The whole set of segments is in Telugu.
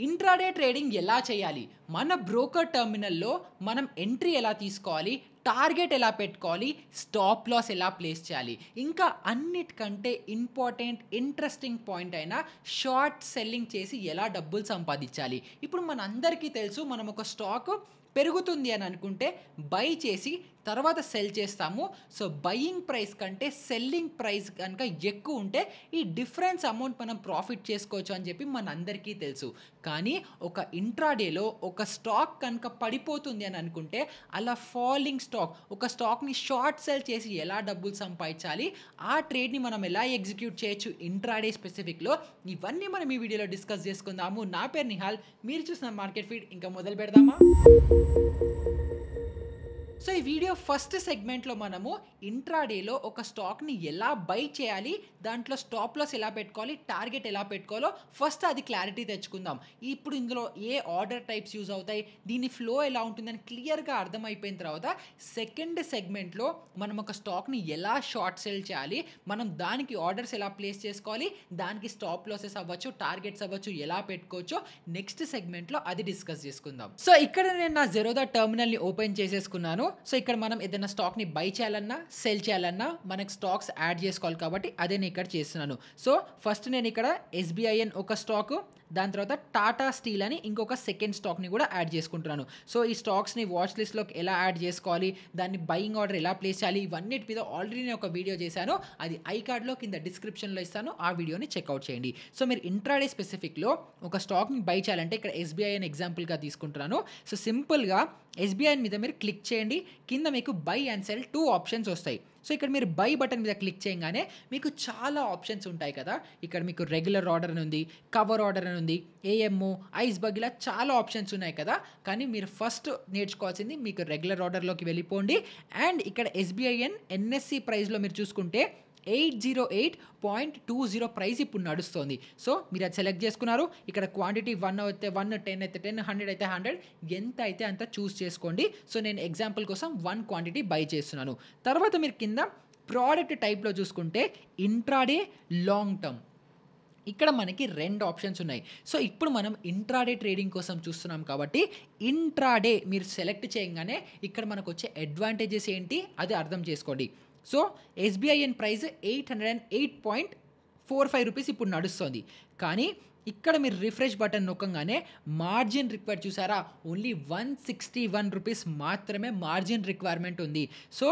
ఇంట్రాడే ట్రేడింగ్ ఎలా చేయాలి, మన బ్రోకర్ టెర్మినల్లో మనం ఎంట్రీ ఎలా తీసుకోవాలి, టార్గెట్ ఎలా పెట్టుకోవాలి, స్టాప్ లాస్ ఎలా ప్లేస్ చేయాలి, ఇంకా అన్నిటికంటే ఇంపార్టెంట్ ఇంట్రెస్టింగ్ పాయింట్ అయిన షార్ట్ సెల్లింగ్ చేసి ఎలా డబ్బులు సంపాదించాలి. ఇప్పుడు మనందరికీ తెలుసు, మనం ఒక స్టాక్ పెరుగుతుంది అని అనుకుంటే బై చేసి తర్వాత సెల్ చేస్తాము. సో బయింగ్ ప్రైస్ కంటే సెల్లింగ్ ప్రైస్ కనుక ఎక్కువ ఉంటే ఈ డిఫరెన్స్ అమౌంట్ మనం ప్రాఫిట్ చేసుకోవచ్చు అని చెప్పి మనందరికీ తెలుసు. కానీ ఒక ఇంట్రాడేలో ఒక స్టాక్ కనుక పడిపోతుంది అని అనుకుంటే అలా ఫాలింగ్ స్టాక్ ఒక స్టాక్ని షార్ట్ సెల్ చేసి ఎలా డబ్బులు సంపాదించాలి, ఆ ట్రేడ్ని మనం ఎలా ఎగ్జిక్యూట్ చేయొచ్చు ఇంట్రాడే స్పెసిఫిక్లో, ఇవన్నీ మనం ఈ వీడియోలో డిస్కస్ చేసుకుందాము. నా పేరు నిహాల్, మీరు చూసిన మార్కెట్ ఫీడ్. ఇంకా మొదలు పెడదామా? సో ఈ వీడియో ఫస్ట్ సెగ్మెంట్లో మనము ఇంట్రాడేలో ఒక స్టాక్ని ఎలా బై చేయాలి, దాంట్లో స్టాప్ లాస్ ఎలా పెట్టుకోవాలి, టార్గెట్ ఎలా పెట్టుకోవాలో ఫస్ట్ అది క్లారిటీ తెచ్చుకుందాం. ఇప్పుడు ఇందులో ఏ ఆర్డర్ టైప్స్ యూజ్ అవుతాయి, దీని ఫ్లో ఎలా ఉంటుందని క్లియర్గా అర్థమైపోయిన తర్వాత సెకండ్ సెగ్మెంట్లో మనం ఒక స్టాక్ని ఎలా షార్ట్ సెల్ చేయాలి, మనం దానికి ఆర్డర్స్ ఎలా ప్లేస్ చేసుకోవాలి, దానికి స్టాప్ లాసెస్ అవ్వచ్చు, టార్గెట్స్ అవ్వచ్చు, ఎలా పెట్టుకోవచ్చో నెక్స్ట్ సెగ్మెంట్లో అది డిస్కస్ చేసుకుందాం. సో ఇక్కడ నేను నా జెరోదా టెర్మినల్ని ఓపెన్ చేసేసుకున్నాను. సో ఇక్కడ మనం ఏదైనా స్టాక్ని బై చేయాలన్నా సెల్ చేయాలన్నా మనకు స్టాక్స్ యాడ్ చేసుకోవాలి కాబట్టి అదే నేను ఇక్కడ చేస్తున్నాను. సో ఫస్ట్ నేను ఇక్కడ SBIN ఒక స్టాకు, దాని తర్వాత టాటా స్టీల్ అని ఇంకొక సెకండ్ స్టాక్ని కూడా యాడ్ చేసుకుంటున్నాను. సో ఈ స్టాక్స్ని వాచ్ లిస్ట్లోకి ఎలా యాడ్ చేసుకోవాలి, దాన్ని బయింగ్ ఆర్డర్ ఎలా ప్లేస్ చేయాలి, ఇవన్నిటి మీద ఆల్రెడీ నేను ఒక వీడియో చేశాను. అది ఐకార్డ్లో కింద డిస్క్రిప్షన్లో ఇస్తాను, ఆ వీడియోని చెక్అవుట్ చేయండి. సో మీరు ఇంట్రాడే స్పెసిఫిక్లో ఒక స్టాక్ని బై చేయాలంటే ఇక్కడ SBIN ఎగ్జాంపుల్గా తీసుకుంటున్నాను. సో సింపుల్గా SBIN మీద మీరు క్లిక్ చేయండి, కింద మీకు బై అండ్ సెల్ 2 ఆప్షన్స్ వస్తాయి. సో ఇక్కడ మీరు బై బటన్ మీద క్లిక్ చేయగానే మీకు చాలా ఆప్షన్స్ ఉంటాయి కదా. ఇక్కడ మీకు రెగ్యులర్ ఆర్డర్ అని ఉంది, కవర్ ఆర్డర్ అని ఉంది, AMO, ఐస్బర్గ్, ఇలా చాలా ఆప్షన్స్ ఉన్నాయి కదా. కానీ మీరు ఫస్ట్ నేర్చుకోవాల్సింది మీకు రెగ్యులర్ ఆర్డర్లోకి వెళ్ళిపోండి. అండ్ ఇక్కడ SBIN NSE ప్రైస్లో మీరు చూసుకుంటే 808.20 ప్రైస్ ఇప్పుడు నడుస్తుంది. సో మీరు అది సెలెక్ట్ చేసుకున్నారు. ఇక్కడ క్వాంటిటీ 1 అయితే 1, 10 అయితే 10, 100 అయితే 100, ఎంత అయితే అంత చూస్ చేసుకోండి. సో నేను ఎగ్జాంపుల్ కోసం 1 క్వాంటిటీ బై చేస్తున్నాను. తర్వాత మీరు కింద ప్రోడక్ట్ టైప్లో చూసుకుంటే ఇంట్రాడే, లాంగ్ టర్మ్, ఇక్కడ మనకి 2 ఆప్షన్స్ ఉన్నాయి. సో ఇప్పుడు మనం ఇంట్రాడే ట్రేడింగ్ కోసం చూస్తున్నాం కాబట్టి ఇంట్రాడే మీరు సెలెక్ట్ చేయగానే ఇక్కడ మనకు వచ్చే అడ్వాంటేజెస్ ఏంటి అది అర్థం చేసుకోండి. సో SBIN ప్రైస్ 808.45 రూపీస్ ఇప్పుడు నడుస్తుంది. కానీ ఇక్కడ మీరు రిఫ్రెష్ బటన్ నొక్కగానే మార్జిన్ రిక్వైర్డ్ చూసారా, ఓన్లీ 161 రూపీస్ మాత్రమే మార్జిన్ రిక్వైర్మెంట్ ఉంది. సో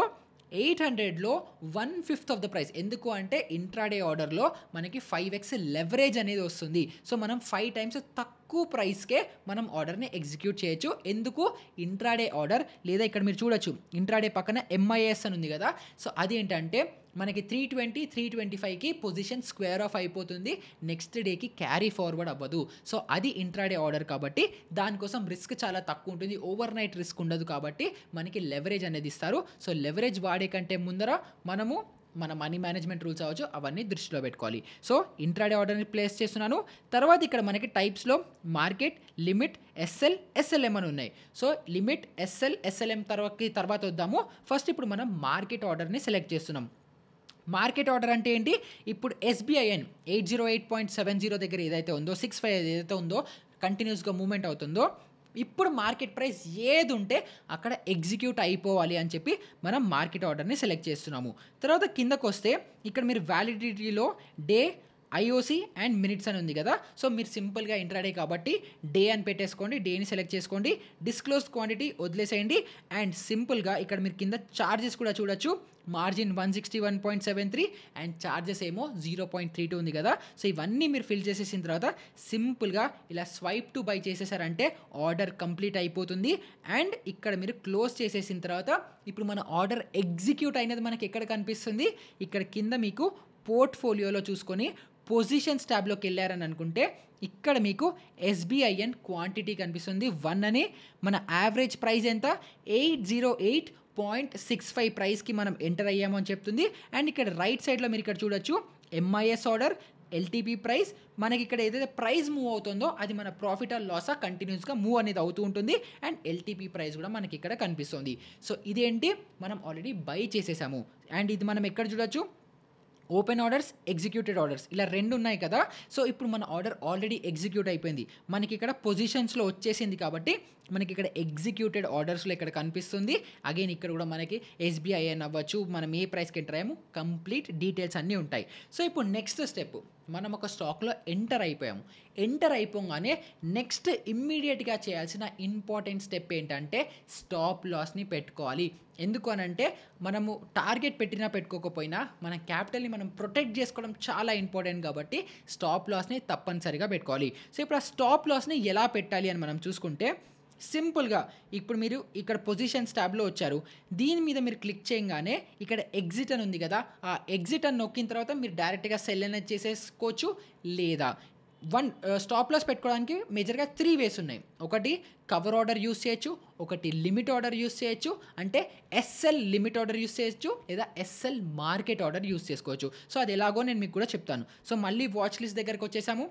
800లో 1/5 ఆఫ్ ద ప్రైస్. ఎందుకు అంటే ఇంట్రాడే ఆర్డర్లో మనకి 5x లెవరేజ్ అనేది వస్తుంది. సో మనం 5 టైమ్స్ తక్కువ ప్రైస్కే మనం ఆర్డర్ని ఎగ్జిక్యూట్ చేయొచ్చు. ఎందుకు? ఇంట్రాడే ఆర్డర్, లేదా ఇక్కడ మీరు చూడొచ్చు ఇంట్రాడే పక్కన MIS అని ఉంది కదా. సో అదేంటంటే మనకి 320, 325కి పొజిషన్ స్క్వేర్ ఆఫ్ అయిపోతుంది, నెక్స్ట్ డేకి క్యారీ ఫార్వర్డ్ అవ్వదు. సో అది ఇంట్రాడే ఆర్డర్ కాబట్టి దానికోసం రిస్క్ చాలా తక్కువ ఉంటుంది, ఓవర్ నైట్ రిస్క్ ఉండదు కాబట్టి మనకి లెవరేజ్ అనేది ఇస్తారు. సో లెవరేజ్ వాడే కంటే ముందర మనము మన మనీ మేనేజ్మెంట్ రూల్స్ అవ్వచ్చు, అవన్నీ దృష్టిలో పెట్టుకోవాలి. సో ఇంట్రాడే ఆర్డర్ని ప్లేస్ చేస్తున్నాను. తర్వాత ఇక్కడ మనకి టైప్స్లో మార్కెట్, లిమిట్, SLM అని ఉన్నాయి. సో లిమిట్, SLM తర్వాత వద్దాము. ఫస్ట్ ఇప్పుడు మనం మార్కెట్ ఆర్డర్ని సెలెక్ట్ చేస్తున్నాం. మార్కెట్ ఆర్డర్ అంటే ఏంటి? ఇప్పుడు SBIN 808.70 దగ్గర ఏదైతే ఉందో, 65 ఏదైతే ఉందో, కంటిన్యూస్గా మూవ్మెంట్ అవుతుందో, ఇప్పుడు మార్కెట్ ప్రైస్ ఏది ఉంటే అక్కడ ఎగ్జిక్యూట్ అయిపోవాలి అని చెప్పి మనం మార్కెట్ ఆర్డర్ని సెలెక్ట్ చేస్తున్నాము. తర్వాత కిందకు వస్తే ఇక్కడ మీరు వ్యాలిడిటీలో డే, IOC అండ్ మినిట్స్ అని ఉంది కదా. సో మీరు సింపుల్గా ఇంట్రాడే కాబట్టి డే అని పెట్టేసుకోండి, డేని సెలెక్ట్ చేసుకోండి, డిస్క్లోజ్డ్ క్వాంటిటీ వదిలేసేయండి. అండ్ సింపుల్గా ఇక్కడ మీరు కింద ఛార్జెస్ కూడా చూడొచ్చు. మార్జిన్ 161.73 అండ్ ఛార్జెస్ ఏమో 0.32 ఉంది కదా. సో ఇవన్నీ మీరు ఫిల్ చేసేసిన తర్వాత సింపుల్గా ఇలా స్వైప్ టు బై చేసేసారంటే ఆర్డర్ కంప్లీట్ అయిపోతుంది. అండ్ ఇక్కడ మీరు క్లోజ్ చేసేసిన తర్వాత ఇప్పుడు మన ఆర్డర్ ఎగ్జిక్యూట్ అయినది మనకి ఎక్కడ కనిపిస్తుంది? ఇక్కడ కింద మీకు పోర్ట్ఫోలియోలో చూసుకొని పొజిషన్స్ ట్యాబ్లోకి వెళ్ళారని అనుకుంటే ఇక్కడ మీకు SBIN క్వాంటిటీ కనిపిస్తుంది 1 అని. మన యావరేజ్ ప్రైస్ ఎంత? 808.65 ప్రైస్కి మనం ఎంటర్ అయ్యాము అని చెప్తుంది. అండ్ ఇక్కడ రైట్ సైడ్లో మీరు ఇక్కడ చూడొచ్చు MIS ఆర్డర్, LTP ప్రైస్. మనకి ఇక్కడ ఏదైతే ప్రైస్ మూవ్ అవుతుందో అది మన ప్రాఫిట్ ఆర్ లాసా కంటిన్యూస్గా మూవ్ అనేది అవుతూ ఉంటుంది. అండ్ LTP ప్రైస్ కూడా మనకి ఇక్కడ కనిపిస్తుంది. సో ఇదేంటి, మనం ఆల్రెడీ బై చేసేసాము. అండ్ ఇది మనం ఎక్కడ చూడొచ్చు? ఓపెన్ ఆర్డర్స్, ఎగ్జిక్యూటెడ్ ఆర్డర్స్ ఇలా 2 ఉన్నాయి కదా! సో, ఇప్పుడు మన ఆర్డర్ ఆల్రెడీ ఎగ్జిక్యూట్ అయిపోయింది. మనకిక్కడ పొజిషన్స్‌లో వచ్చేసింది కాబట్టి, మనకిక్కడ ఎగ్జిక్యూటెడ్ ఆర్డర్స్‌లో ఇక్కడ కనిపిస్తుంది. అగైన్ ఇక్కడ కూడా మనకి ఎస్‌బీఐఎన్ అవ్వచ్చు, మనం ఏ ప్రైస్‌కి ఎంటర్ అయ్యాము, కంప్లీట్ డీటెయిల్స్ అన్నీ ఉంటాయి. సో, ఇప్పుడు నెక్స్ట్ స్టెప్ మనం ఒక స్టాక్‌లో ఎంటర్ అయిపోయాము. ఎంటర్ అయిపోగానే నెక్స్ట్ ఇమ్మీడియేట్‌గా చేయాల్సిన ఇంపార్టెంట్ స్టెప్ ఏంటంటే స్టాప్ లాస్‌ని పెట్టుకోవాలి. ఎందుకు అనంటే మనము టార్గెట్ పెట్టినా పెట్టుకోకపోయినా మన క్యాపిటల్‌ని మనం ప్రొటెక్ట్ చేసుకోవడం చాలా ఇంపార్టెంట్ కాబట్టి స్టాప్ లాస్‌ని తప్పనిసరిగా పెట్టుకోవాలి. సో, ఇప్పుడు ఆ స్టాప్ లాస్‌ని ఎలా పెట్టాలి అని మనం చూసుకుంటే సింపుల్‌గా ఇప్పుడు మీరు ఇక్కడ పొజిషన్స్ ట్యాబ్‌లో వచ్చారు. దీని మీద మీరు క్లిక్ చేయంగానే ఇక్కడ ఎగ్జిట్ అని ఉంది కదా! ఆ ఎగ్జిట్ అని నొక్కిన తర్వాత మీరు డైరెక్ట్‌గా సెల్ అనేది చేసేసుకోవచ్చు. లేదా స్టాప్ లాస్ పెట్టుకోవడానికి మేజర్‌గా 3 వేస్ ఉన్నాయి. ఒకటి కవర్ ఆర్డర్ యూజ్ చేయొచ్చు. ఒకటి లిమిట్ ఆర్డర్ యూజ్ చేయొచ్చు. అంటే ఎస్ఎల్ లిమిట్ ఆర్డర్ యూజ్ చేయొచ్చు. లేదా ఎస్ఎల్ మార్కెట్ ఆర్డర్ యూజ్ చేసుకోవచ్చు. సో, అది ఎలాగో నేను మీకు కూడా చెప్తాను. సో, మళ్ళీ వాచ్ లిస్ట్ దగ్గరికి వచ్చేసాము.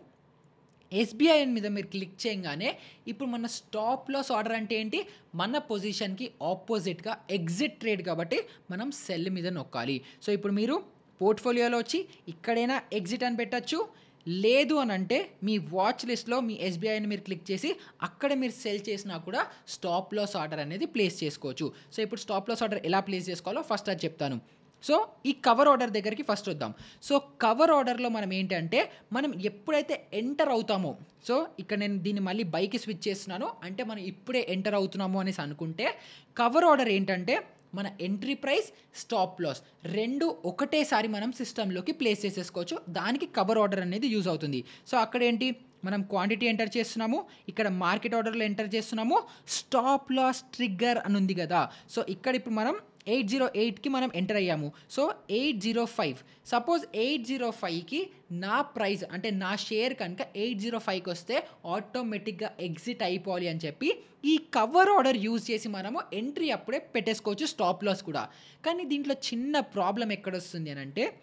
ఎస్‌బీఐఎన్ మీద మీరు క్లిక్ చేయంగానే ఇప్పుడు మన స్టాప్ లాస్ ఆర్డర్ అంటే ఏంటి? మన పొజిషన్‌కి ఆపోజిట్‌గా ఎగ్జిట్ ట్రేడ్ కాబట్టి మనం సెల్ మీద నొక్కాలి. సో, ఇప్పుడు మీరు పోర్ట్‌ఫోలియోలో వచ్చి ఇక్కడైనా ఎగ్జిట్ అని పెట్టొచ్చు. లేదు అనంటే మీ వాచ్ లిస్ట్‌లో మీ ఎస్‌బీఐని మీరు క్లిక్ చేసి అక్కడ మీరు సెల్ చేసినా కూడా స్టాప్ లాస్ ఆర్డర్ అనేది ప్లేస్ చేసుకోవచ్చు. సో, ఇప్పుడు స్టాప్ లాస్ ఆర్డర్ ఎలా ప్లేస్ చేసుకోవాలో ఫస్ట్ అది చెప్తాను. సో, ఈ కవర్ ఆర్డర్ దగ్గరికి ఫస్ట్ వద్దాం. సో, కవర్ ఆర్డర్‌లో మనం ఏంటంటే మనం ఎప్పుడైతే ఎంటర్ అవుతామో సో, ఇక్కడ నేను దీన్ని మళ్ళీ బైకి స్విచ్ చేస్తున్నాను. అంటే మనం ఇప్పుడే ఎంటర్ అవుతున్నాము అనేసి అనుకుంటే కవర్ ఆర్డర్ ఏంటంటే మన ఎంట్రీ ప్రైస్, స్టాప్ లాస్ 2 ఒకటేసారి మనం సిస్టంలోకి ప్లేస్ చేసేసుకోవచ్చు. దానికి కవర్ ఆర్డర్ అనేది యూజ్ అవుతుంది. సో, అక్కడేంటి మనం క్వాంటిటీ ఎంటర్ చేస్తున్నాము. ఇక్కడ మార్కెట్ ఆర్డర్‌లో ఎంటర్ చేస్తున్నాము. స్టాప్ లాస్ ట్రిగ్గర్ అని ఉంది కదా! సో, ఇక్కడ ఇప్పుడు మనం 808కి మనం ఎంటర్ అయ్యాము. సో, 805 సపోజ్ 805కి నా ప్రైస్ అంటే నా షేర్ కనుక 805కి వస్తే ఆటోమేటిక్‌గా ఎగ్జిట్ అయిపోవాలి అని చెప్పి ఈ కవర్ ఆర్డర్ యూజ్ చేసి మనము ఎంట్రీ అప్పుడే పెట్టేసుకోవచ్చు స్టాప్ లాస్ కూడా. కానీ దీంట్లో చిన్న ప్రాబ్లమ్ ఎక్కడొస్తుంది అనంటే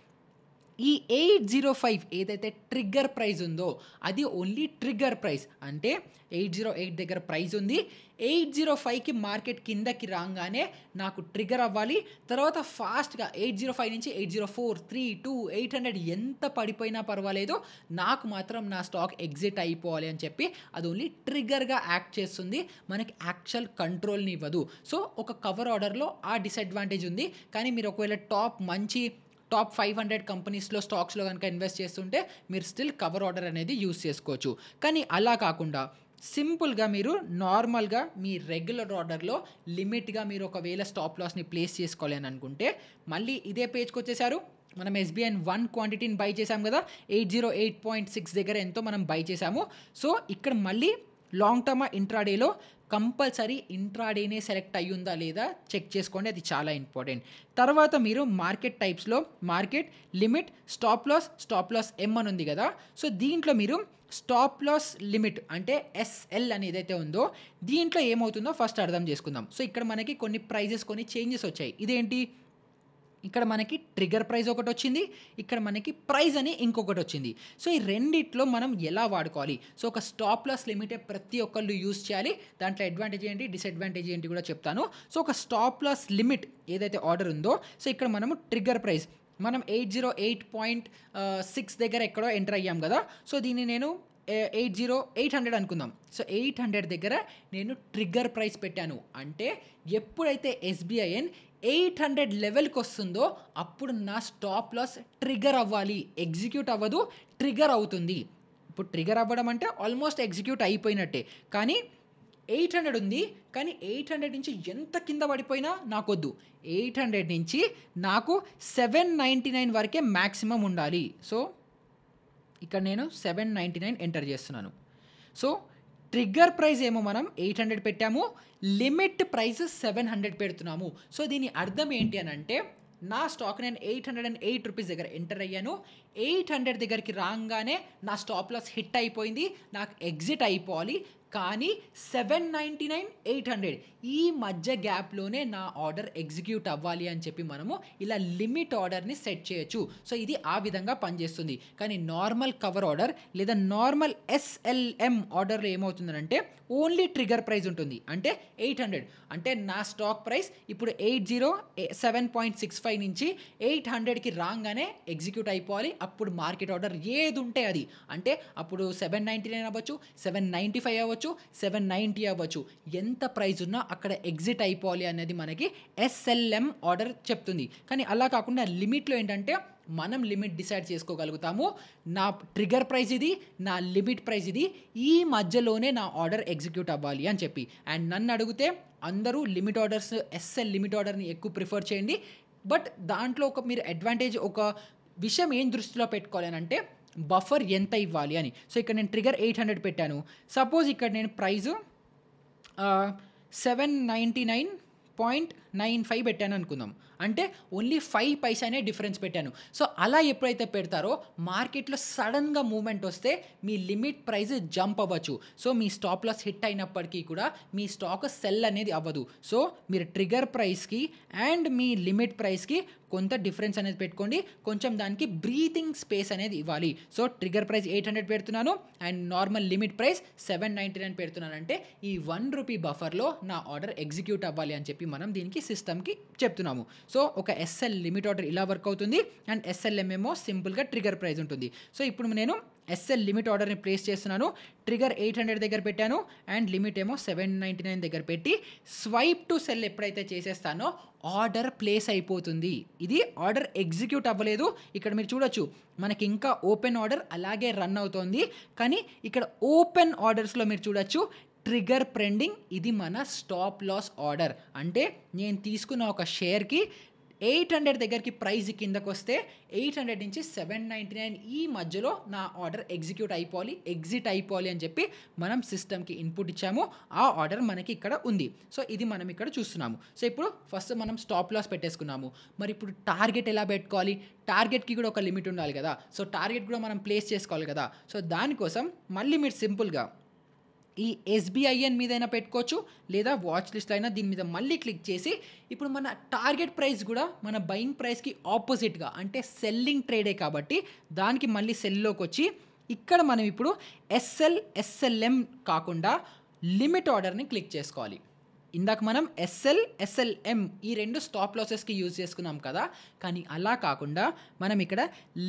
ఈ 805 ఏదైతే ట్రిగ్గర్ ప్రైస్ ఉందో అది ఓన్లీ ట్రిగ్గర్ ప్రైస్. అంటే 808 దగ్గర ప్రైస్ ఉంది. 805కి మార్కెట్ కిందకి రాగానే నాకు ట్రిగ్గర్ అవ్వాలి. తర్వాత ఫాస్ట్‌గా 805 నుంచి 804, 3, 2, 800 ఎంత పడిపోయినా పర్వాలేదు. నాకు మాత్రం నా స్టాక్ ఎగ్జిట్ అయిపోవాలి అని చెప్పి అది ఓన్లీ ట్రిగ్గర్‌గా యాక్ట్ చేస్తుంది. మనకి యాక్చువల్ కంట్రోల్‌ని ఇవ్వదు. సో, ఒక కవర్ ఆర్డర్‌లో ఆ డిసడ్వాంటేజ్ ఉంది. కానీ మీరు ఒకవేళ టాప్ 500 కంపెనీస్‌లో స్టాక్స్‌లో గనుక ఇన్వెస్ట్ చేస్తుంటే మీరు స్టిల్ కవర్ ఆర్డర్ అనేది యూజ్ చేసుకోవచ్చు. కానీ అలా కాకుండా సింపుల్‌గా మీరు నార్మల్‌గా మీ రెగ్యులర్ ఆర్డర్‌లో లిమిట్‌గా మీరు ఒకవేళ స్టాప్ లాస్‌ని ప్లేస్ చేసుకోవాలి అని అనుకుంటే మళ్ళీ ఇదే పేజ్‌కొచ్చేసారు. మనం ఎస్‌బీఐఎన్ 1 క్వాంటిటీని బై చేసాం కదా! 808.6 దగ్గర ఎంతో మనం బై చేసాము. సో, ఇక్కడ మళ్ళీ లాంగ్ టర్మ్ ఇంట్రాడేలో కంపల్సరీ ఇంట్రాడేనే సెలెక్ట్ అయ్యిందా లేదా చెక్ చేసుకోండి. అది చాలా ఇంపార్టెంట్. తర్వాత మీరు మార్కెట్ టైప్స్‌లో market, limit, stop loss M అని ఉంది కదా! సో, దీంట్లో మీరు స్టాప్ లాస్ లిమిట్ అంటే ఎస్ఎల్ అని ఏదైతే ఉందో దీంట్లో ఏమవుతుందో ఫస్ట్ అర్థం చేసుకుందాం. సో, ఇక్కడ మనకి కొన్ని ప్రైజెస్ కొన్ని చేంజెస్ వచ్చాయి. ఇదేంటి? ఇక్కడ మనకి ట్రిగ్గర్ ప్రైస్ ఒకటొచ్చింది. ఇక్కడ మనకి ప్రైస్ అని ఇంకొకటొచ్చింది. సో, ఈ రెండిట్లో మనం ఎలా వాడుకోవాలి? సో, ఒక స్టాప్ లాస్ లిమిటే ప్రతి ఒక్కళ్ళు యూజ్ చేయాలి. దాంట్లో అడ్వాంటేజ్ ఏంటి, డిసడ్వాంటేజ్ ఏంటి కూడా చెప్తాను. సో, ఒక స్టాప్ లాస్ లిమిట్ ఏదైతే ఆర్డర్ ఉందో సో, ఇక్కడ మనము ట్రిగ్గర్ ప్రైస్ మనం 808.6 దగ్గర ఎక్కడో ఎంటర్ అయ్యాం కదా! సో, దీన్ని నేను 800 అనుకుందాం. సో, 800 దగ్గర నేను ట్రిగ్గర్ ప్రైస్ పెట్టాను. అంటే ఎప్పుడైతే ఎస్‌బీఐఎన్ 800 లెవెల్‌కి వస్తుందో అప్పుడు నా స్టాప్ లాస్ ట్రిగ్గర్ అవ్వాలి. ఎగ్జిక్యూట్ అవ్వదు, ట్రిగ్గర్ అవుతుంది. ఇప్పుడు ట్రిగ్గర్ అవ్వడం అంటే ఆల్మోస్ట్ ఎగ్జిక్యూట్ అయిపోయినట్టే. కానీ 800 ఉంది. కానీ 800 నుంచి ఎంత కింద పడిపోయినా నాకొద్దు. 800 నుంచి నాకు 799 వరకే మాక్సిమం ఉండాలి. సో, ఇక్కడ నేను 799 ఎంటర్ చేస్తున్నాను. సో, ట్రిగ్గర్ ప్రైస్ ఏమో మనం 800 పెట్టాము. లిమిట్ ప్రైస్ 700 పెడుతున్నాము. సో, దీని అర్థం ఏంటి అనంటే నా స్టాక్ నేను 808 రూపీస్ దగ్గర ఎంటర్ అయ్యాను. 800 దగ్గరికి రాగానే నా స్టాప్ లాస్ హిట్ అయిపోయింది. నాకు ఎగ్జిట్ అయిపోవాలి. కానీ 799, 800 ఈ మధ్య గ్యాప్లోనే నా ఆర్డర్ ఎగ్జిక్యూట్ అవ్వాలి అని చెప్పి మనము ఇలా లిమిట్ ఆర్డర్ని సెట్ చేయొచ్చు. సో ఇది ఆ విధంగా పనిచేస్తుంది. కానీ నార్మల్ కవర్ ఆర్డర్ లేదా నార్మల్ SLM ఆర్డర్లో ఏమవుతుందంటే ఓన్లీ ట్రిగర్ ప్రైస్ ఉంటుంది. అంటే 800 అంటే నా స్టాక్ ప్రైస్ ఇప్పుడు 807.65 నుంచి 800కి రాగానే ఎగ్జిక్యూట్ అయిపోవాలి. అప్పుడు మార్కెట్ ఆర్డర్ ఏది ఉంటే అది, అంటే అప్పుడు 799 అవ్వచ్చు, 795 అవ్వచ్చు, 790 అవ్వచ్చు, ఎంత ప్రైస్ ఉన్నా అక్కడ ఎగ్జిట్ అయిపోవాలి అనేది మనకి SLM ఆర్డర్ చెప్తుంది. కానీ అలా కాకుండా లిమిట్లో ఏంటంటే మనం లిమిట్ డిసైడ్ చేసుకోగలుగుతాము. నా ట్రిగర్ ప్రైస్ ఇది, నా లిమిట్ ప్రైస్ ఇది, ఈ మధ్యలోనే నా ఆర్డర్ ఎగ్జిక్యూట్ అవ్వాలి అని చెప్పి. అండ్ నన్ను అడిగితే అందరూ లిమిట్ ఆర్డర్స్, SL లిమిట్ ఆర్డర్ని ఎక్కువ ప్రిఫర్ చేయండి. బట్ దాంట్లో మీరు అడ్వాంటేజ్, ఒక విషయం ఏం దృష్టిలో పెట్టుకోవాలి అని అంటే బఫర్ ఎంత ఇవ్వాలి అని. సో ఇక్కడ నేను ట్రిగర్ 800 పెట్టాను. సపోజ్ ఇక్కడ నేను ప్రైజు 799.95 పెట్టాను అనుకుందాం. అంటే ఓన్లీ 5 పైసానే డిఫరెన్స్ పెట్టాను. సో అలా ఎప్పుడైతే పెడతారో మార్కెట్లో సడన్గా మూవ్మెంట్ వస్తే మీ లిమిట్ ప్రైస్ జంప్ అవ్వచ్చు. సో మీ స్టాప్ లాస్ హిట్ అయినప్పటికీ కూడా మీ స్టాక్ సెల్ అనేది అవ్వదు. సో మీరు ట్రిగర్ ప్రైస్కి అండ్ మీ లిమిట్ ప్రైస్కి కొంత డిఫరెన్స్ అనేది పెట్టుకోండి. కొంచెం దానికి బ్రీతింగ్ స్పేస్ అనేది ఇవ్వాలి. సో ట్రిగర్ ప్రైస్ 800 పెడుతున్నాను అండ్ నార్మల్ లిమిట్ ప్రైస్ 799 పెడుతున్నాను. అంటే ఈ 1 రూపీ బఫర్లో నా ఆర్డర్ ఎగ్జిక్యూట్ అవ్వాలి అని చెప్పి మనం దీనికి సిస్టమ్కి చెప్తున్నాము. సో ఒక SL లిమిట్ ఆర్డర్ ఇలా వర్క్ అవుతుంది అండ్ SLM ఏమో సింపుల్గా ట్రిగర్ ప్రైస్ ఉంటుంది. సో ఇప్పుడు నేను SL లిమిట్ ఆర్డర్ని ప్లేస్ చేస్తున్నాను. ట్రిగర్ 800 దగ్గర పెట్టాను అండ్ లిమిట్ ఏమో 799 దగ్గర పెట్టి స్వైప్ టు సెల్ ఎప్పుడైతే చేసేస్తానో ఆర్డర్ ప్లేస్ అయిపోతుంది. ఇది ఆర్డర్ ఎగ్జిక్యూట్ అవ్వలేదు. ఇక్కడ మీరు చూడొచ్చు మనకి ఇంకా ఓపెన్ ఆర్డర్ అలాగే రన్ అవుతోంది. కానీ ఇక్కడ ఓపెన్ ఆర్డర్స్లో మీరు చూడొచ్చు ట్రిగర్ పెండింగ్. ఇది మన స్టాప్ లాస్ ఆర్డర్. అంటే నేను తీసుకున్న ఒక షేర్కి 800 దగ్గరికి ప్రైస్ కిందకు వస్తే 800 నుంచి 799 ఈ మధ్యలో నా ఆర్డర్ ఎగ్జిక్యూట్ అయిపోవాలి, ఎగ్జిట్ అయిపోవాలి అని చెప్పి మనం సిస్టమ్కి ఇన్పుట్ ఇచ్చాము. ఆ ఆర్డర్ మనకి ఇక్కడ ఉంది. సో ఇది మనం ఇక్కడ చూస్తున్నాము. సో ఇప్పుడు ఫస్ట్ మనం స్టాప్ లాస్ పెట్టేసుకున్నాము. మరి ఇప్పుడు టార్గెట్ ఎలా పెట్టుకోవాలి? టార్గెట్కి కూడా ఒక లిమిట్ ఉండాలి కదా. సో టార్గెట్ కూడా మనం ప్లేస్ చేసుకోవాలి కదా. సో దానికోసం మళ్ళీ మీరు సింపుల్గా ఈ SBIN మీదైనా పెట్టుకోవచ్చు లేదా వాచ్ లిస్ట్ అయినా దీని మీద మళ్ళీ క్లిక్ చేసి ఇప్పుడు మన టార్గెట్ ప్రైస్ కూడా మన బయింగ్ ప్రైస్కి ఆపోజిట్గా, అంటే సెల్లింగ్ ట్రేడే కాబట్టి దానికి మళ్ళీ సెల్లోకి వచ్చి ఇక్కడ మనం ఇప్పుడు SLM కాకుండా లిమిట్ ఆర్డర్ని క్లిక్ చేసుకోవాలి. ఇందాక మనం SLM ఈ రెండు స్టాప్ లాసెస్కి యూజ్ చేసుకున్నాం కదా. కానీ అలా కాకుండా మనం ఇక్కడ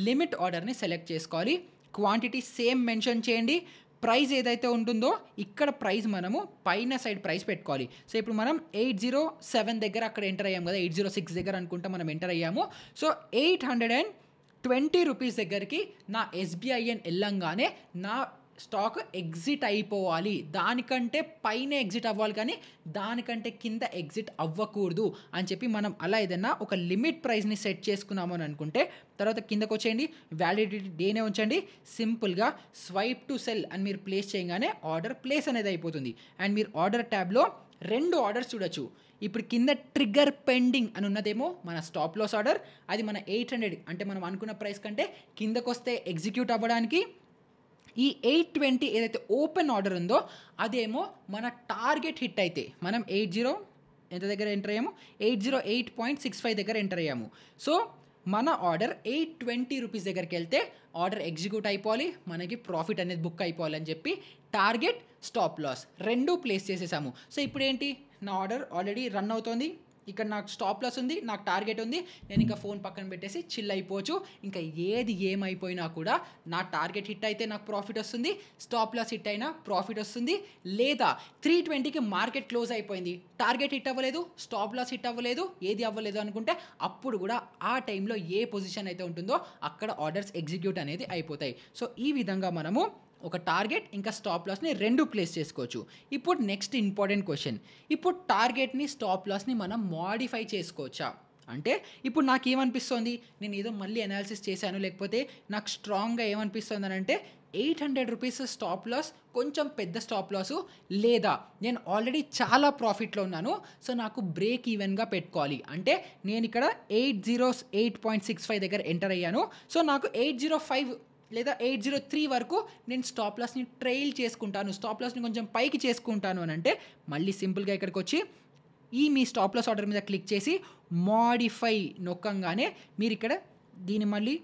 లిమిట్ ఆర్డర్ని సెలెక్ట్ చేసుకోవాలి. క్వాంటిటీ సేమ్ మెన్షన్ చేయండి. ప్రైస్ ఏదైతే ఉంటుందో ఇక్కడ ప్రైస్ మనము పైన సైడ్ ప్రైస్ పెట్టుకోవాలి. సో ఇప్పుడు మనం 807 దగ్గర అక్కడ ఎంటర్ అయ్యాము కదా, 806 దగ్గర అనుకుంటా మనం ఎంటర్ అయ్యాము. సో 820 రూపీస్ దగ్గరికి నా SBIN వెళ్ళంగానే నా స్టాక్ ఎగ్జిట్ అయిపోవాలి. దానికంటే పైన ఎగ్జిట్ అవ్వాలి కానీ దానికంటే కింద ఎగ్జిట్ అవ్వకూడదు అని చెప్పి మనం అలా ఏదైనా ఒక లిమిట్ ప్రైస్ని సెట్ చేసుకున్నాము అని అనుకుంటే తర్వాత కిందకు వచ్చేయండి, వ్యాలిడిటీ డేనే ఉంచండి. సింపుల్గా స్వైప్ టు సెల్ అని మీరు ప్లేస్ చేయగానే ఆర్డర్ ప్లేస్ అనేది అయిపోతుంది. అండ్ మీరు ఆర్డర్ ట్యాబ్లో 2 ఆర్డర్స్ చూడొచ్చు. ఇప్పుడు కింద ట్రిగర్ పెండింగ్ అని ఉన్నదేమో మన స్టాప్ లాస్ ఆర్డర్. అది మన 800 అంటే మనం అనుకున్న ప్రైస్ కంటే కిందకు వస్తే ఎగ్జిక్యూట్ అవ్వడానికి. ఈ 820 ఏదైతే ఓపెన్ ఆర్డర్ ఉందో అదేమో మన టార్గెట్ హిట్ అయితే మనం 80 ఎంత దగ్గర ఎంటర్ అయ్యాము, 808.65 దగ్గర ఎంటర్ అయ్యాము. సో మన ఆర్డర్ 820 రూపీస్ దగ్గరికి వెళ్తే ఆర్డర్ ఎగ్జిక్యూట్ అయిపోవాలి, మనకి ప్రాఫిట్ అనేది బుక్ అయిపోవాలి అని చెప్పి టార్గెట్ స్టాప్ లాస్ 2 ప్లేస్ చేసేసాము. సో ఇప్పుడు ఏంటి, నా ఆర్డర్ ఆల్రెడీ రన్ అవుతోంది. ఇక్కడ నాకు స్టాప్ లాస్ ఉంది, నాకు టార్గెట్ ఉంది. నేను ఇంకా ఫోన్ పక్కన పెట్టేసి చిల్ అయిపోవచ్చు. ఇంకా ఏది ఏమైపోయినా కూడా నా టార్గెట్ హిట్ అయితే నాకు ప్రాఫిట్ వస్తుంది, స్టాప్ లాస్ హిట్ అయినా ప్రాఫిట్ వస్తుంది. లేదా 320కి మార్కెట్ క్లోజ్ అయిపోయింది, టార్గెట్ హిట్ అవ్వలేదు, స్టాప్ లాస్ హిట్ అవ్వలేదు, ఏది అవ్వలేదు అనుకుంటే అప్పుడు కూడా ఆ టైంలో ఏ పొజిషన్ అయితే ఉంటుందో అక్కడ ఆర్డర్స్ ఎగ్జిక్యూట్ అనేది అయిపోతాయి. సో ఈ విధంగా మనము ఒక టార్గెట్ ఇంకా స్టాప్ లాస్ని 2 ప్లేస్ చేసుకోవచ్చు. ఇప్పుడు నెక్స్ట్ ఇంపార్టెంట్ క్వశ్చన్, ఇప్పుడు టార్గెట్ని స్టాప్ లాస్ని మనం మోడిఫై చేసుకోవచ్చా? అంటే ఇప్పుడు నాకు ఏమనిపిస్తుంది, నేను ఏదో మళ్ళీ అనాలిసిస్ చేశాను, లేకపోతే నాకు స్ట్రాంగ్గా ఏమనిపిస్తుంది అని అంటే 800 రూపీస్ స్టాప్ లాస్ కొంచెం పెద్ద స్టాప్ లాసు, లేదా నేను ఆల్రెడీ చాలా ప్రాఫిట్లో ఉన్నాను, సో నాకు బ్రేక్ ఈవెన్గా పెట్టుకోవాలి. అంటే నేను ఇక్కడ 808.65 దగ్గర ఎంటర్ అయ్యాను. సో నాకు 805 లేదా 803 వరకు నేను స్టాప్ లాస్ని ట్రైల్ చేసుకుంటాను, స్టాప్ లాస్ని కొంచెం పైకి చేసుకుంటాను అని అంటే మళ్ళీ సింపుల్గా ఇక్కడికి వచ్చి ఈ మీ స్టాప్ లాస్ ఆర్డర్ మీద క్లిక్ చేసి మాడిఫై నొక్కంగానే మీరు ఇక్కడ దీన్ని మళ్ళీ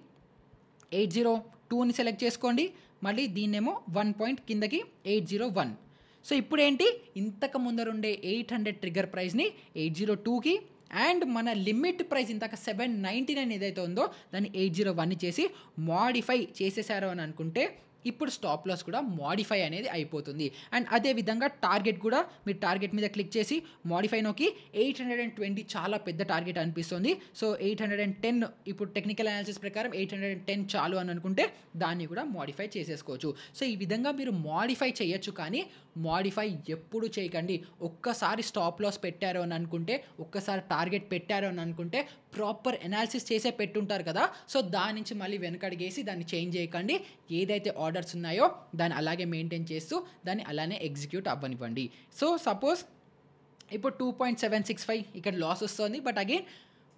802ని సెలెక్ట్ చేసుకోండి, మళ్ళీ దీన్నేమో 1 పాయింట్ కిందకి 801. సో ఇప్పుడు ఏంటి, ఇంతకు ముందరుండే 800 ట్రిగ్గర్ ప్రైస్ని 802కి అండ్ మన లిమిట్ ప్రైస్ ఇంతక 799 ఏదైతే ఉందో దాన్ని 801 చేసి మాడిఫై చేసేసారు అని అనుకుంటే ఇప్పుడు స్టాప్ లాస్ కూడా మాడిఫై అనేది అయిపోతుంది. అండ్ అదేవిధంగా టార్గెట్ కూడా మీరు టార్గెట్ మీద క్లిక్ చేసి మాడిఫైలోకి 820 చాలా పెద్ద టార్గెట్ అనిపిస్తుంది. సో 810 ఇప్పుడు టెక్నికల్ అనాలిసిస్ ప్రకారం 810 చాలు అని అనుకుంటే దాన్ని కూడా మాడిఫై చేసేసుకోవచ్చు. సో ఈ విధంగా మీరు మాడిఫై చేయొచ్చు, కానీ మాడిఫై ఎప్పుడు చేయకండి. ఒక్కసారి స్టాప్ లాస్ పెట్టారు అని అనుకుంటే, ఒక్కసారి టార్గెట్ పెట్టారు అని అనుకుంటే ప్రాపర్ అనాలిసిస్ చేసే పెట్టుంటారు కదా, సో దాని నుంచి మళ్ళీ వెనకడిగేసి దాన్ని చేంజ్ చేయకండి. ఏదైతే ఆర్డర్స్ ఉన్నాయో దాన్ని అలాగే మెయింటైన్ చేస్తూ దాన్ని అలానే ఎగ్జిక్యూట్ అవ్వనివ్వండి. సో సపోజ్ ఇప్పుడు 2.765 ఇక్కడ లాస్ వస్తుంది, బట్ అగైన్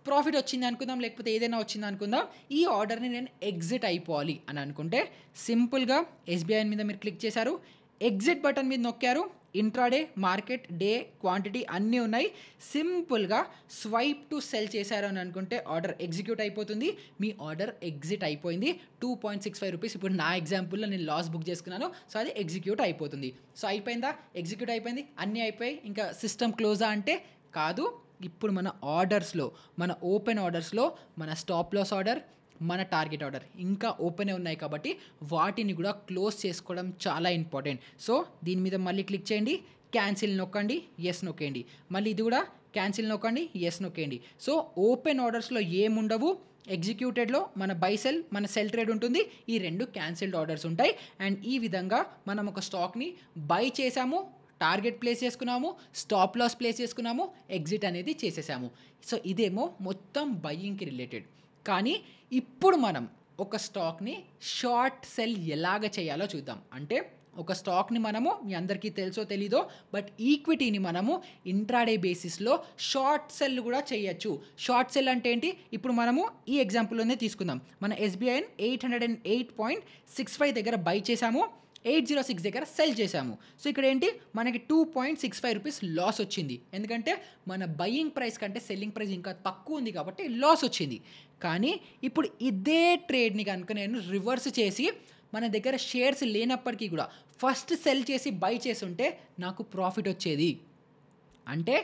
ప్రాఫిట్ వచ్చింది అనుకుందాం, లేకపోతే ఏదైనా వచ్చింది అనుకుందాం. ఈ ఆర్డర్ని నేను ఎగ్జిట్ అయిపోవాలి అని అనుకుంటే సింపుల్గా ఎస్బీఐ మీద మీరు క్లిక్ చేశారు, ఎగ్జిట్ బటన్ మీద నొక్కారు, ఇంట్రాడే, మార్కెట్, డే, క్వాంటిటీ అన్నీ ఉన్నాయి. సింపుల్గా స్వైప్ టు సెల్ చేశారు అని అనుకుంటే ఆర్డర్ ఎగ్జిక్యూట్ అయిపోతుంది. మీ ఆర్డర్ ఎగ్జిట్ అయిపోయింది. 2.65 రూపీస్ ఇప్పుడు నా ఎగ్జాంపుల్లో నేను లాస్ బుక్ చేసుకున్నాను, సో అది ఎగ్జిక్యూట్ అయిపోతుంది. సో అయిపోయిందా, ఎగ్జిక్యూట్ అయిపోయింది, అన్నీ అయిపోయి ఇంకా సిస్టమ్ క్లోజా అంటే కాదు. ఇప్పుడు మన ఆర్డర్స్లో, మన ఓపెన్ ఆర్డర్స్లో మన స్టాప్ లాస్ ఆర్డర్, మన టార్గెట్ ఆర్డర్ ఇంకా ఓపెనే ఉన్నాయి కాబట్టి వాటిని కూడా క్లోజ్ చేసుకోవడం చాలా ఇంపార్టెంట్. సో దీని మీద మళ్ళీ క్లిక్ చేయండి, క్యాన్సిల్ నొక్కండి, ఎస్ నొక్కండి, మళ్ళీ ఇది కూడా క్యాన్సిల్ నొక్కండి, ఎస్ నొక్కండి. సో ఓపెన్ ఆర్డర్స్లో ఏముండవు, ఎగ్జిక్యూటెడ్లో మన బై సెల్, మన సెల్ ట్రేడ్ ఉంటుంది, ఈ రెండు క్యాన్సిల్డ్ ఆర్డర్స్ ఉంటాయి. అండ్ ఈ విధంగా మనం ఒక స్టాక్ని బై చేసాము, టార్గెట్ ప్లేస్ చేసుకున్నాము, స్టాప్ లాస్ ప్లేస్ చేసుకున్నాము, ఎగ్జిట్ అనేది చేసేసాము. సో ఇదేమో మొత్తం బయ్యింగ్కి రిలేటెడ్. కానీ ఇప్పుడు మనం ఒక స్టాక్ని షార్ట్ సెల్ ఎలాగ చేయాలో చూద్దాం. అంటే ఒక స్టాక్ని మనము, మీ అందరికీ తెలుసో తెలీదో, బట్ ఈక్విటీని మనము ఇంట్రాడే బేసిస్లో షార్ట్ సెల్ కూడా చేయొచ్చు. షార్ట్ సెల్ అంటే ఏంటి, ఇప్పుడు మనము ఈ ఎగ్జాంపుల్లోనే తీసుకుందాం. మన ఎస్బీఐని 808.65 దగ్గర బై చేసాము, 806 దగ్గర సెల్ చేసాము. సో ఇక్కడ ఏంటి, మనకి 2.65 రూపీస్ లాస్ వచ్చింది. ఎందుకంటే మన బయ్యింగ్ ప్రైస్ కంటే సెల్లింగ్ ప్రైస్ ఇంకా తక్కువ ఉంది కాబట్టి లాస్ వచ్చింది. కానీ ఇప్పుడు ఇదే ట్రేడ్ని కనుక నేను రివర్స్ చేసి మన దగ్గర షేర్స్ లేనప్పటికీ కూడా ఫస్ట్ సెల్ చేసి బై చేసి ఉంటే నాకు ప్రాఫిట్ వచ్చేది. అంటే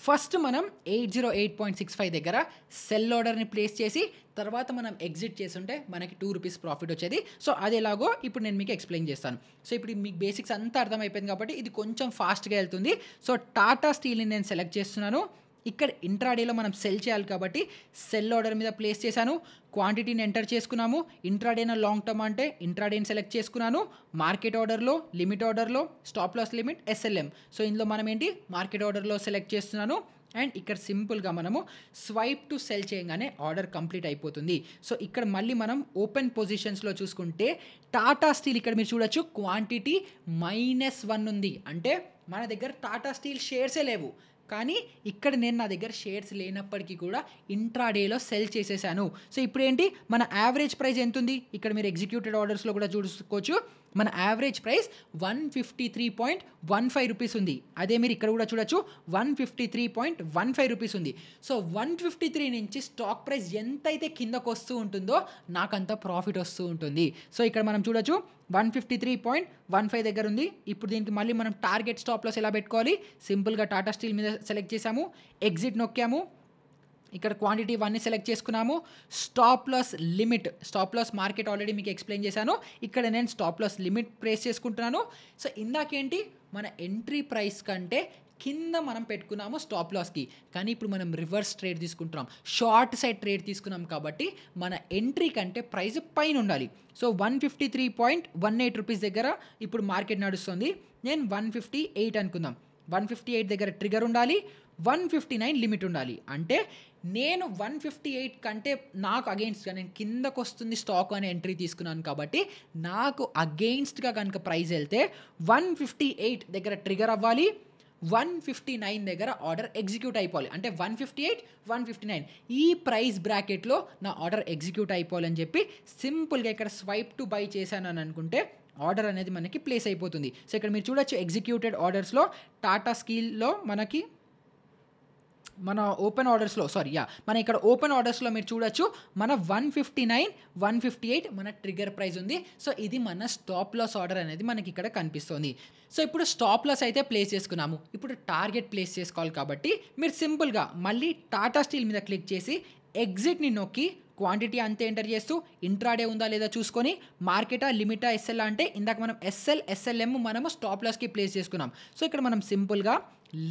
ఫస్ట్ మనం 808.65 దగ్గర సెల్ ఆర్డర్ని ప్లేస్ చేసి తర్వాత మనం ఎగ్జిట్ చేస్తుంటే మనకి 2 రూపీస్ ప్రాఫిట్ వచ్చేది. సో అది ఎలాగో ఇప్పుడు నేను మీకు ఎక్స్ప్లెయిన్ చేస్తాను. సో ఇప్పుడు మీకు బేసిక్స్ అంతా అర్థమైపోయింది కాబట్టి ఇది కొంచెం ఫాస్ట్గా వెళ్తుంది. సో టాటా స్టీల్ని నేను సెలెక్ట్ చేస్తున్నాను. ఇక్కడ ఇంట్రాడేలో మనం సెల్ చేయాలి కాబట్టి సెల్ ఆర్డర్ మీద ప్లేస్ చేశాను, క్వాంటిటీని ఎంటర్ చేసుకున్నాము. ఇంట్రాడేనా లాంగ్ టర్మ్ అంటే ఇంట్రాడేని సెలెక్ట్ చేసుకున్నాను. మార్కెట్ ఆర్డర్లో, లిమిట్ ఆర్డర్లో, stop loss limit, SLM. So ఇందులో మనం ఏంటి మార్కెట్ ఆర్డర్లో సెలెక్ట్ చేస్తున్నాను. అండ్ ఇక్కడ సింపుల్గా మనము స్వైప్ టు సెల్ చేయగానే ఆర్డర్ కంప్లీట్ అయిపోతుంది. సో ఇక్కడ మళ్ళీ మనం ఓపెన్ పొజిషన్స్లో చూసుకుంటే టాటా స్టీల్ ఇక్కడ మీరు చూడొచ్చు క్వాంటిటీ -1 ఉంది. అంటే మన దగ్గర టాటా స్టీల్ షేర్సే లేవు, కానీ ఇక్కడ నేను నా దగ్గర షేర్స్ లేనప్పటికీ కూడా ఇంట్రాడేలో సెల్ చేసేసాను. సో ఇప్పుడు ఏంటి, మన యావరేజ్ ప్రైస్ ఎంత ఉంది, ఇక్కడ మీరు ఎగ్జిక్యూటెడ్ ఆర్డర్స్లో కూడా చూసుకోవచ్చు. మన యావరేజ్ ప్రైస్ 153.15 రూపీస్ ఉంది. అదే మీరు ఇక్కడ కూడా చూడొచ్చు 153.15 రూపీస్ ఉంది. సో 153 నుంచి స్టాక్ ప్రైస్ ఎంతైతే కిందకు వస్తూ ఉంటుందో నాకంత ప్రాఫిట్ వస్తూ ఉంటుంది. సో ఇక్కడ మనం చూడొచ్చు 153.15 దగ్గర ఉంది. ఇప్పుడు దీనికి మళ్ళీ మనం టార్గెట్ స్టాప్ లాస్ ఎలా పెట్టుకోవాలి, సింపుల్గా టాటా స్టీల్ మీద సెలెక్ట్ చేసాము, ఎగ్జిట్ నొక్కాము, ఇక్కడ క్వాంటిటీ 1ని సెలెక్ట్ చేసుకున్నాము, stop loss limit, stop loss market already మీకు ఎక్స్ప్లెయిన్ చేశాను, ఇక్కడ నేను స్టాప్ లాస్ లిమిట్ ప్లేస్ చేసుకుంటున్నాను. సో ఇందాకేంటి మన ఎంట్రీ ప్రైస్ కంటే కింద మనం పెట్టుకున్నాము స్టాప్ లాస్కి, కానీ ఇప్పుడు మనం రివర్స్ ట్రేడ్ తీసుకుంటున్నాం, షార్ట్ సైడ్ ట్రేడ్ తీసుకున్నాం కాబట్టి మన ఎంట్రీ కంటే ప్రైస్ పైన ఉండాలి. సో 153.18 రూపీస్ దగ్గర ఇప్పుడు మార్కెట్ నడుస్తుంది. నేను 158 అనుకుందాం, 158 దగ్గర ట్రిగర్ ఉండాలి, 159 లిమిట్ ఉండాలి. అంటే నేను 158 కంటే నాకు అగెయిన్స్ట్గా, నేను కిందకు వస్తుంది స్టాక్ అని ఎంట్రీ తీసుకున్నాను కాబట్టి నాకు అగెయిన్స్ట్గా కనుక ప్రైస్ వెళ్తే 158 దగ్గర ట్రిగర్ అవ్వాలి, 159 దగ్గర ఆర్డర్ ఎగ్జిక్యూట్ అయిపోవాలి. అంటే 158, 159 ఈ ప్రైస్ బ్రాకెట్‌లో నా ఆర్డర్ ఎగ్జిక్యూట్ అయిపోవాలని చెప్పి సింపుల్‌గా ఇక్కడ స్వైప్ టు బై చేశానని అనుకుంటే ఆర్డర్ అనేది మనకి ప్లేస్ అయిపోతుంది. సో ఇక్కడ మీరు చూడొచ్చు ఎగ్జిక్యూటెడ్ ఆర్డర్స్‌లో టాటా స్టీల్‌లో మనకి మన ఓపెన్ ఆర్డర్స్‌లో మన ఇక్కడ ఓపెన్ ఆర్డర్స్‌లో మీరు చూడొచ్చు మన 159, 158 మన ట్రిగ్గర్ ప్రైస్ ఉంది. సో ఇది మన స్టాప్ లాస్ ఆర్డర్ అనేది మనకి ఇక్కడ కనిపిస్తుంది. సో ఇప్పుడు స్టాప్ లాస్ అయితే ప్లేస్ చేసుకున్నాము. ఇప్పుడు టార్గెట్ ప్లేస్ చేసుకోవాలి కాబట్టి మీరు సింపుల్‌గా మళ్ళీ టాటా స్టీల్ మీద క్లిక్ చేసి ఎగ్జిట్‌ని నొక్కి క్వాంటిటీ అంతే ఎంటర్ చేస్తూ ఇంట్రాడే ఉందా లేదా చూసుకొని మార్కెటా, లిమిటా, ఎస్ఎల్ అంటే ఇందాక మనం ఎస్ఎల్, ఎస్ఎల్ఎం మనము స్టాప్ లాస్‌కి ప్లేస్ చేసుకున్నాం. సో ఇక్కడ మనం సింపుల్‌గా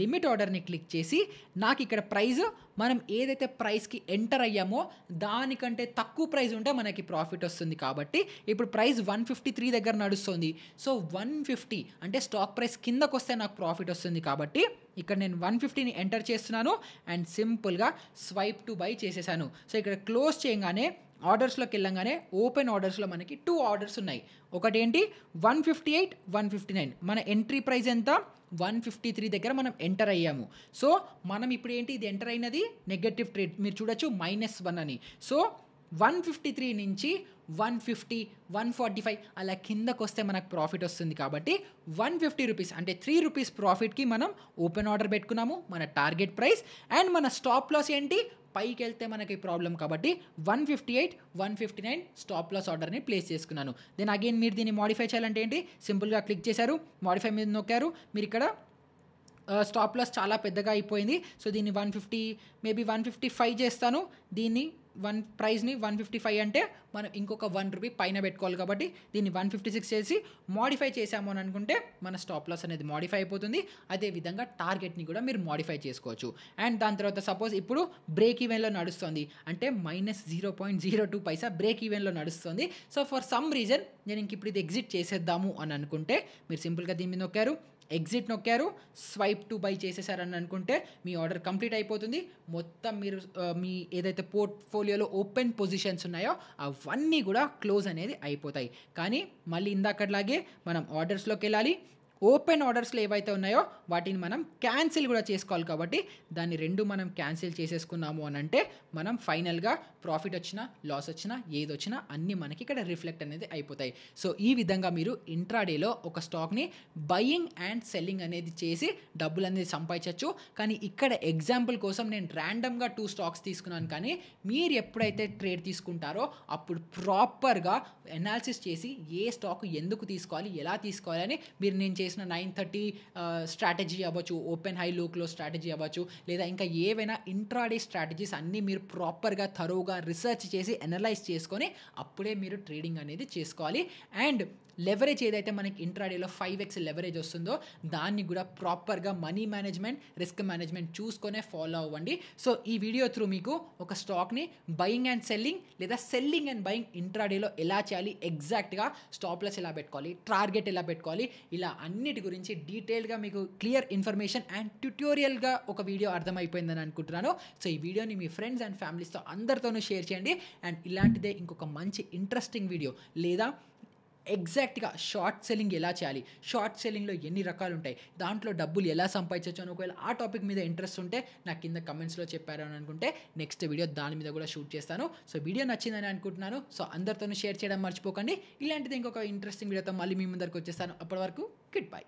లిమిట్ ఆర్డర్ని క్లిక్ చేసి నాకు ఇక్కడ ప్రైస్ మనం ఏదైతే ప్రైస్కి ఎంటర్ అయ్యామో దానికంటే తక్కువ ప్రైస్ ఉంటే మనకి ప్రాఫిట్ వస్తుంది. కాబట్టి ఇప్పుడు ప్రైస్ 153 దగ్గర నడుస్తుంది. సో 150 అంటే స్టాక్ ప్రైస్ కిందకు వస్తే నాకు ప్రాఫిట్ వస్తుంది. కాబట్టి ఇక్కడ నేను 150ని ఎంటర్ చేస్తున్నాను అండ్ సింపుల్గా స్వైప్ టు బై చేసేసాను. సో ఇక్కడ క్లోజ్ చేయగానే ఆర్డర్స్లోకి వెళ్ళంగానే ఓపెన్ ఆర్డర్స్లో మనకి 2 ఆర్డర్స్ ఉన్నాయి. ఒకటేంటి 158, 159 మన ఎంట్రీ ప్రైస్ ఎంత 153 దగ్గర మనం ఎంటర్ అయ్యాము. సో మనం ఇప్పుడు ఏంటి ఇది ఎంటర్ అయినది నెగటివ్ ట్రేడ్ మీరు చూడొచ్చు -1 అని. సో 153 నుంచి 150, 145 అలా కిందకు వస్తే మనకు ప్రాఫిట్ వస్తుంది. కాబట్టి 150 రూపీస్ అంటే 3 రూపీస్ ప్రాఫిట్కి మనం ఓపెన్ ఆర్డర్ పెట్టుకున్నాము. మన టార్గెట్ ప్రైస్ అండ్ మన స్టాప్ లాస్ ఏంటి పైకి వెళ్తే మనకి ప్రాబ్లం. కాబట్టి 158, 159 స్టాప్ లాస్ ఆర్డర్ని ప్లేస్ చేసుకున్నాను. దెన్ అగైన్ మీరు దీన్ని మోడిఫై చేయాలంటే ఏంటి సింపుల్గా క్లిక్ చేశారు, మోడిఫై మీద నొక్కారు. మీరు ఇక్కడ స్టాప్ లాస్ చాలా పెద్దగా అయిపోయింది. సో దీన్ని 150 మేబీ 155 చేస్తాను. దీన్ని ప్రైస్ని 155 అంటే మనం ఇంకొక 1 రూపీ పైన పెట్టుకోవాలి. కాబట్టి దీన్ని 156 చేసి మోడిఫై చేసాము అని అనుకుంటే మన స్టాప్ లాస్ అనేది మోడిఫై అయిపోతుంది. అదేవిధంగా టార్గెట్ని కూడా మీరు మోడిఫై చేసుకోవచ్చు. అండ్ దాని తర్వాత సపోజ్ ఇప్పుడు బ్రేక్ ఈవెన్లో నడుస్తుంది అంటే -0.02 పైసా బ్రేక్ ఈవెన్లో నడుస్తుంది. సో ఫర్ సమ్ రీజన్ నేను ఇంక ఇప్పుడు ఇది ఎగ్జిట్ చేసేద్దాము అని అనుకుంటే మీరు సింపుల్గా దీని మీద నొక్కారు, ఎగ్జిట్ నొక్కారు, స్వైప్ టు బై చేసేసారని అనుకుంటే మీ ఆర్డర్ కంప్లీట్ అయిపోతుంది. మొత్తం మీరు మీ ఏదైతే పోర్ట్ఫోలియోలో ఓపెన్ పొజిషన్స్ ఉన్నాయో అవన్నీ కూడా క్లోజ్ అనేది అయిపోతాయి. కానీ మళ్ళీ ఇందాకట్లాగే మనం ఆర్డర్స్లోకి వెళ్ళాలి. ఓపెన్ ఆర్డర్స్లో ఏవైతే ఉన్నాయో వాటిని మనం క్యాన్సిల్ కూడా చేసుకోవాలి. కాబట్టి దాన్ని రెండు మనం క్యాన్సిల్ చేసేసుకున్నాము అని అంటే మనం ఫైనల్గా ప్రాఫిట్ వచ్చినా లాస్ వచ్చినా ఏది వచ్చినా అన్నీ మనకి ఇక్కడ రిఫ్లెక్ట్ అనేది అయిపోతాయి. సో ఈ విధంగా మీరు ఇంట్రాడేలో ఒక స్టాక్ని బయింగ్ అండ్ సెల్లింగ్ అనేది చేసి డబ్బులు అనేది సంపాదించవచ్చు. కానీ ఇక్కడ ఎగ్జాంపుల్ కోసం నేను ర్యాండమ్గా 2 స్టాక్స్ తీసుకున్నాను. కానీ మీరు ఎప్పుడైతే ట్రేడ్ తీసుకుంటారో అప్పుడు ప్రాపర్గా ఎనాలిసిస్ చేసి ఏ స్టాక్ ఎందుకు తీసుకోవాలి, ఎలా తీసుకోవాలి అని మీరు నేను చేసిన 930 స్ట్రాటజీ అవ్వచ్చు, ఓపెన్ హై లో క్లోజ్ స్ట్రాటజీ అవ్వచ్చు, లేదా ఇంకా ఏవైనా ఇంట్రాడే స్ట్రాటజీస్ అన్నీ మీరు ప్రాపర్గా థరోగా రీసెర్చ్ చేసి అనలైజ్ చేసుకొని అప్పుడే మీరు ట్రేడింగ్ అనేది చేసుకోవాలి. అండ్ లెవరేజ్ ఏదైతే మనకి ఇంట్రాడేలో 5x లెవరేజ్ వస్తుందో దాన్ని కూడా ప్రాపర్గా మనీ మేనేజ్మెంట్, రిస్క్ మేనేజ్మెంట్ చూసుకొనే ఫాలో అవ్వండి. సో ఈ వీడియో త్రూ మీకు ఒక స్టాక్ని బయింగ్ అండ్ సెల్లింగ్ లేదా సెల్లింగ్ అండ్ బయింగ్ ఇంట్రాడేలో ఎలా చేయాలి, ఎగ్జాక్ట్గా స్టాప్ లాస్ ఎలా పెట్టుకోవాలి, టార్గెట్ ఎలా పెట్టుకోవాలి, ఇలా అన్నిటి గురించి డీటెయిల్గా మీకు క్లియర్ ఇన్ఫర్మేషన్ అండ్ ట్యుటోరియల్గా ఒక వీడియో అర్థమైపోయిందని అనుకుంటున్నాను. సో ఈ వీడియోని మీ ఫ్రెండ్స్ అండ్ ఫ్యామిలీస్తో అందరితోనూ షేర్ చేయండి. అండ్ ఇలాంటిదే ఇంకొక మంచి ఇంట్రెస్టింగ్ వీడియో లేదా ఎగ్జాక్ట్గా షార్ట్ సెల్లింగ్ ఎలా చేయాలి, షార్ట్ సెల్లింగ్లో ఎన్ని రకాలు ఉంటాయి, దాంట్లో డబ్బులు ఎలా సంపాదించవచ్చు అని ఒకవేళ ఆ టాపిక్ మీద ఇంట్రెస్ట్ ఉంటే నాకు కింద కమెంట్స్లో చెప్పారు అని అనుకుంటే నెక్స్ట్ వీడియో దాని మీద కూడా షూట్ చేస్తాను. సో వీడియో నచ్చిందని అనుకుంటున్నాను. సో అందరితోనూ షేర్ చేయడం మర్చిపోకండి. ఇలాంటిది ఇంకొక ఇంట్రెస్టింగ్ వీడియోతో మళ్ళీ మీ ముందరికి వచ్చేస్తాను. అప్పటి వరకు గుడ్ బై.